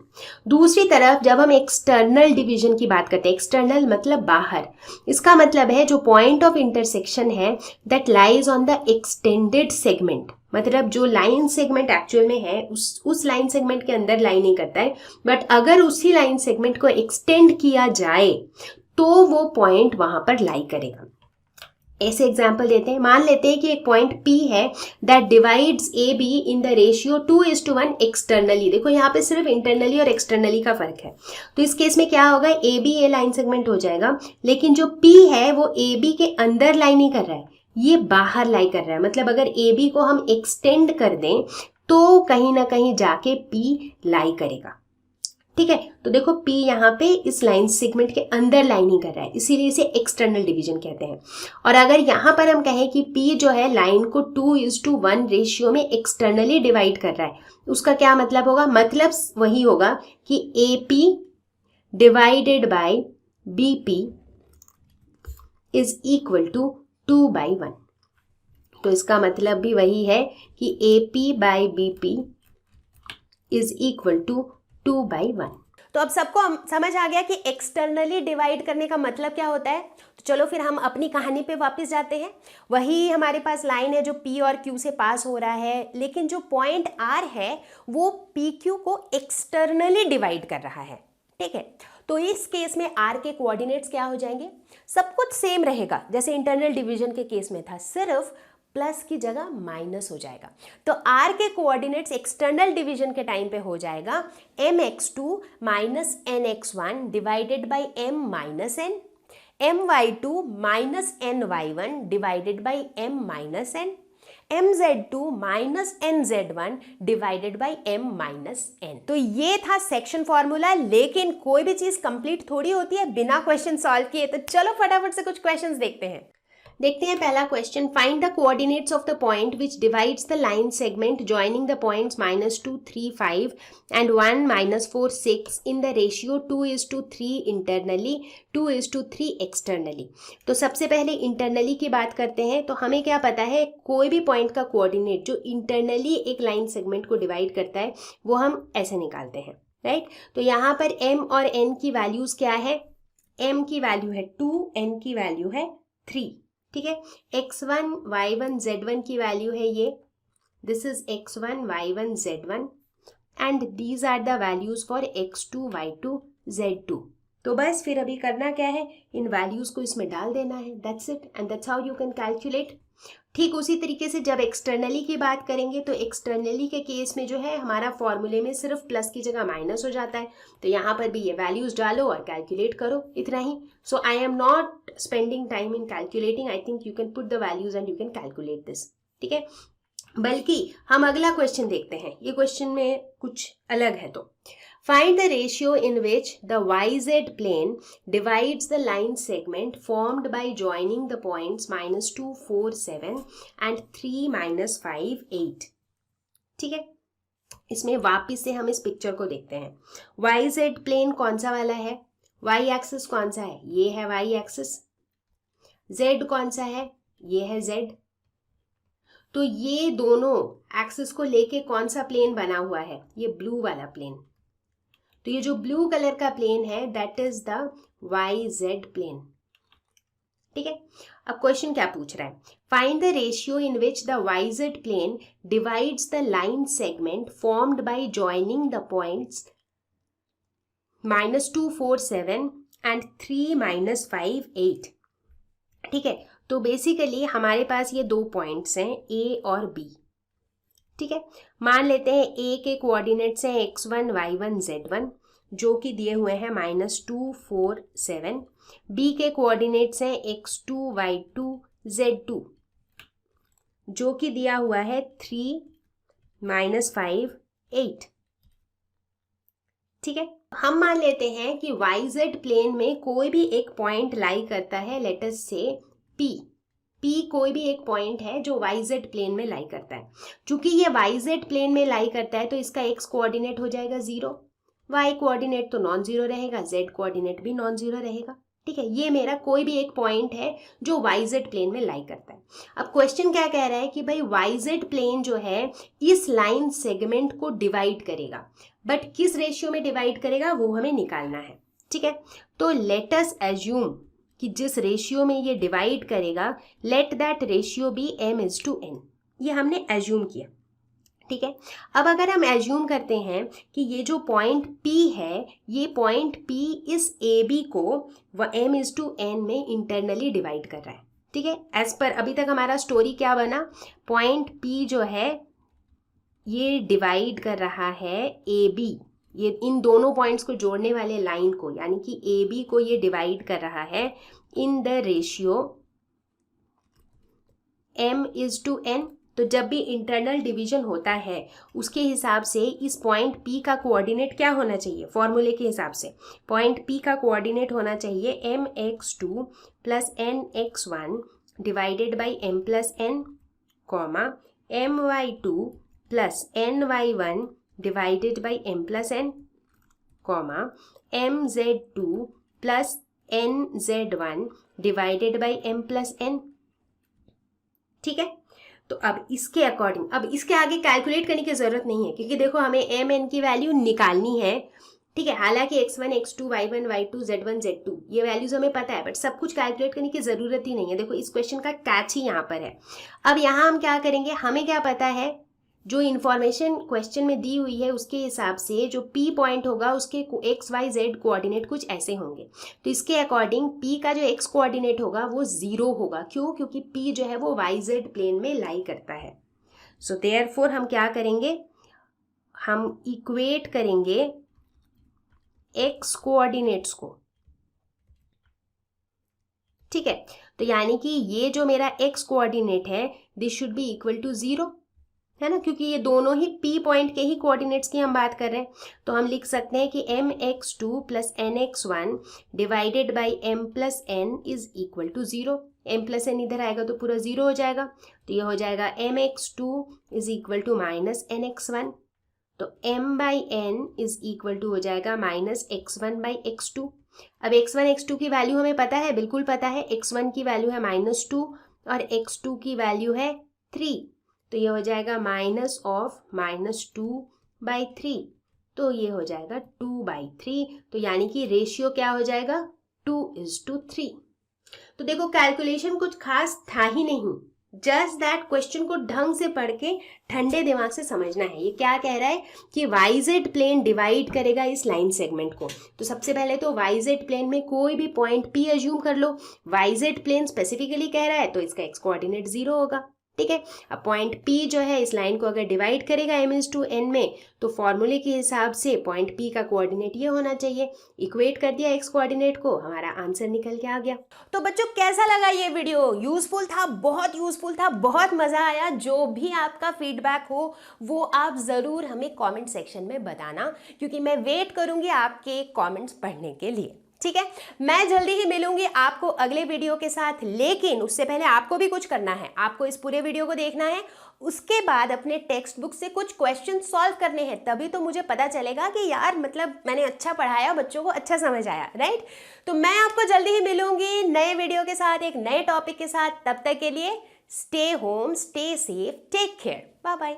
दूसरी तरफ जब हम एक्सटर्नल डिवीजन की बात करते हैं, एक्सटर्नल मतलब बाहर, इसका मतलब है जो पॉइंट ऑफ इंटरसेक्शन है that lies on the extended segment, मतलब जो लाइन सेगमेंट एक्चुअल में है उस लाइन सेगमेंट के अंदर लाई नहीं करता है, बट अगर उसी लाइन सेगमेंट को एक्सटेंड किया जाए तो वो पॉइंट वहां पर लाई करेगा। ऐसे एग्जाम्पल देते हैं। मान लेते हैं कि एक पॉइंट P है that divides AB in the ratio 2:1 externally. देखो यहाँ पे सिर्फ इंटरनली और एक्सटर्नली का फर्क है। तो इस केस में क्या होगा, AB ए लाइन सेगमेंट हो जाएगा, लेकिन जो P है वो AB के अंदर लाई नहीं कर रहा है, ये बाहर लाई कर रहा है। मतलब अगर AB को हम एक्सटेंड कर दें तो कहीं ना कहीं जाके P लाई करेगा। ठीक है, तो देखो P यहाँ पे इस लाइन सेगमेंट के अंदर लाइन नहीं कर रहा है, इसीलिए इसे एक्सटर्नल डिवीजन कहते हैं। और अगर यहाँ पर हम कहें कि P जो है लाइन को 2:1 रेशियो में एक्सटर्नली डिवाइड कर रहा है, उसका क्या मतलब होगा? मतलब वही होगा कि AP divided by BP is equal to 2/1। तो इसका मतलब भी वही है कि AP by BP is equal to 2/1। तो अब सबको समझ आ गया कि एक्सटर्नली डिवाइड करने का मतलब क्या होता है। तो चलो फिर हम अपनी कहानी पे वापस जाते हैं। वही हमारे पास लाइन है जो P और Q से पास हो रहा है, लेकिन जो पॉइंट R है वो PQ को एक्सटर्नली डिवाइड कर रहा है। ठीक है, तो इस केस में R के कोऑर्डिनेट्स क्या हो जाएंगे? सब कुछ सेम रहेगा जैसे इंटरनल डिवीजन के केस में था, सिर्फ प्लस की जगह माइनस हो जाएगा। तो R के कोऑर्डिनेट्स एक्सटर्नल डिवीजन के टाइम पे हो जाएगा mx2 minus nx1 divided by m minus n, my2 minus ny1 divided by m minus n, mz2 minus nz1 divided by m minus n। तो ये था सेक्शन फॉर्मूला, लेकिन कोई भी चीज कंप्लीट थोड़ी होती है बिना क्वेश्चन सॉल्व किए। तो चलो फटाफट से कुछ क्वेश्चंस देखते हैं। देखते हैं पहला question. Find the coordinates of the point which divides the line segment joining the points -2, 3, 5 and 1, -4, 6 in the ratio 2:3 internally, 2:3 externally. तो सबसे पहले इंटरनली की बात करते हैं। तो हमें क्या पता है, कोई भी पॉइंट का कोऑर्डिनेट जो इंटरनली एक लाइन सेगमेंट को डिवाइड करता है वो हम ऐसे निकालते हैं, राइट। तो यहाँ पर m और n की वैल्यूज क्या है? m की वैल्यू है 2, n की वैल्यू है 3। ठीक है, x1 y1 z1 की वैल्यू है ये this is x1, y1, z1 and these are the values for x2, y2, z2. तो बस फिर अभी करना क्या है, इन वैल्यूज़ को इसमें डाल देना है, that's it and that's how you can calculate. ठीक उसी तरीके से जब एक्सटर्नली की बात करेंगे तो एक्सटर्नली के केस में जो है हमारा फॉर्मूले में सिर्फ प्लस की जगह माइनस हो जाता है, तो यहाँ पर भी ये वैल्यूज़ डालो और कैलकुलेट करो, इतना ही. So I am not spending time in calculating, I think you can put the values and you can calculate this. ठीक है, बल्कि हम अगला क्वेश्चन देखते हैं. ये क्वेश्चन में कुछ अलग है. तो find the ratio in which the YZ plane divides the line segment formed by joining the points -2, 4, 7 and 3, -5, 8. ठीक है, इसमें वापस से हम इस पिक्चर को देखते हैं. YZ प्लेन कौन सा वाला है, Y एक्सिस कौन सा है, ये है Y एक्सिस. Z कौन सा है, ये है Z. तो ये दोनों एक्सिस को लेके कौन सा प्लेन बना हुआ है, ये ब्लू वाला प्लेन. तो ये जो ब्लू कलर का प्लेन है that is the YZ plane. ठीक है, अब क्वेश्चन क्या पूछ रहा है, find the ratio in which the YZ plane divides the line segment formed by joining the points -2, 4, 7 and 3, -5, 8. ठीक है, तो बेसिकली हमारे पास ये दो पॉइंट्स हैं A और B. ठीक है, मान लेते हैं A के कोऑर्डिनेट्स हैं x1, y1, z1 जो कि दिए हुए हैं -2, 4, 7. B के कोऑर्डिनेट्स हैं x2, y2, z2 जो कि दिया हुआ है 3, -5, 8. ठीक है, हम मान लेते हैं कि YZ प्लेन में कोई भी एक पॉइंट लाई करता है, लेट अस से P कोई भी एक पॉइंट है जो YZ प्लेन में लाई करता है. चूंकि ये YZ प्लेन में लाई करता है तो इसका x कोऑर्डिनेट हो जाएगा 0, y कोऑर्डिनेट तो नॉन जीरो रहेगा, z कोऑर्डिनेट भी नॉन जीरो रहेगा. ठीक है, ये मेरा कोई भी एक पॉइंट है जो YZ प्लेन में लाई करता है. अब क्वेश्चन क्या कह रहा है कि भाई YZ प्लेन जो है इस लाइन सेगमेंट को डिवाइड करेगा, बट किस रेशियो में डिवाइड करेगा वो हमें निकालना है. ठीक है, तो लेट अस एज्यूम कि जिस रेशियो में ये डिवाइड करेगा let that ratio B m:n. ये हमने एज्यूम किया. ठीक है, अब अगर हम एज्यूम करते हैं कि ये जो पॉइंट P है ये पॉइंट P इस AB को m:n में इंटरनली डिवाइड कर रहा है. ठीक है, एज पर अभी तक हमारा स्टोरी क्या बना, पॉइंट P जो है ये डिवाइड कर रहा है AB, ये इन दोनों पॉइंट्स को जोड़ने वाले लाइन को, यानी कि AB को ये डिवाइड कर रहा है इन द रेशियो m:n. तो जब भी इंटरनल डिवीजन होता है उसके हिसाब से इस पॉइंट P का कोऑर्डिनेट क्या होना चाहिए, फॉर्मूले के हिसाब से पॉइंट P का कोऑर्डिनेट होना चाहिए mx2 + nx1 divided by m+n, my2 + ny1 divided by m+n, mz2 + nz1 divided by m+n. ठीक है, तो अब इसके अकॉर्डिंग, अब इसके आगे कैलकुलेट करने की ज़रूरत नहीं है क्योंकि देखो हमें mn की वैल्यू निकालनी है. ठीक है, हालांकि x1, x2, y1, y2, z1, z2 ये वैल्यूज हमें पता है, बट सब कुछ कैलकुलेट करने की ज़रूरत ही नहीं है. देखो इस क्वेश्चन का कैच ही यहाँ पर है. अब यहाँ हम क्या करेंगे, हमें क्या पता है, जो इन्फॉर्मेशन क्वेश्चन में दी हुई है उसके हिसाब से जो P पॉइंट होगा उसके x, y, z कोऑर्डिनेट कुछ ऐसे होंगे. तो इसके अकॉर्डिंग P का जो x कोऑर्डिनेट होगा वो 0 होगा. क्यों, क्योंकि P जो है वो YZ प्लेन में लाई करता है. सो देयरफॉर हम क्या करेंगे, हम इक्वेट करेंगे x कोऑर्डिनेट्स को. ठीक है, तो यानी कि ये जो मेरा x कोऑर्डिनेट है this should be equal to 0, है ना, क्योंकि ये दोनों ही P पॉइंट के ही कोऑर्डिनेट्स की हम बात कर रहे हैं. तो हम लिख सकते हैं कि mx2 + nx1 divided by m+n is equal to 0. m+n इधर आएगा तो पूरा 0 हो जाएगा. तो ये हो जाएगा mx2 is equal to -nx1. तो m/n इज इक्वल टू हो जाएगा -x1/x2. अब x1 x2 की वैल्यू हमें पता है, बिल्कुल पता है. x1 की वैल्यू है -2 और x2 की वैल्यू है 3. तो ये हो जाएगा -2/3. तो ये हो जाएगा 2/3. तो यानी कि रेशियो क्या हो जाएगा, 2:3. तो देखो कैलकुलेशन कुछ खास था ही नहीं, जस्ट दैट क्वेश्चन को ढंग से पढ़ के ठंडे दिमाग से समझना है। ये क्या कह रहा है कि वाईजेड प्लेन डिवाइड करेगा इस लाइन सेगमेंट को। तो सबसे पहले तो वाईजेड प्लेन में कोई भी पॉइंट पी अज्यूम कर लो। वाईजेड प्लेन स्पेसिफिकली कह रहा है तो इसका एक्स कोऑर्डिनेट 0 होगा, ठीक है। अब पॉइंट P जो है इस लाइन को अगर डिवाइड करेगा m/n में, तो फॉर्मूले के हिसाब से पॉइंट P का कोऑर्डिनेट ये होना चाहिए। इक्वेट कर दिया x कोऑर्डिनेट को, हमारा आंसर निकल के आ गया। तो बच्चों कैसा लगा ये वीडियो? यूजफुल था, बहुत यूजफुल था, बहुत मजा आया। जो भी आपका फीडबैक हो वो आप ज़रूर हमें कॉमेंट सेक्शन में बताना, क्योंकि मैं वेट करूँगी आपके कॉमेंट्स पढ़ने के लिए, ठीक है। मैं जल्दी ही मिलूंगी आपको अगले वीडियो के साथ, लेकिन उससे पहले आपको भी कुछ करना है। आपको इस पूरे वीडियो को देखना है, उसके बाद अपने टेक्स्ट बुक से कुछ क्वेश्चन सॉल्व करने हैं, तभी तो मुझे पता चलेगा कि यार मतलब मैंने अच्छा पढ़ाया, बच्चों को अच्छा समझ आया, राइट। तो मैं आपको जल्दी ही मिलूंगी नए वीडियो के साथ, एक नए टॉपिक के साथ। तब तक के लिए stay home, stay safe, take care, bye bye.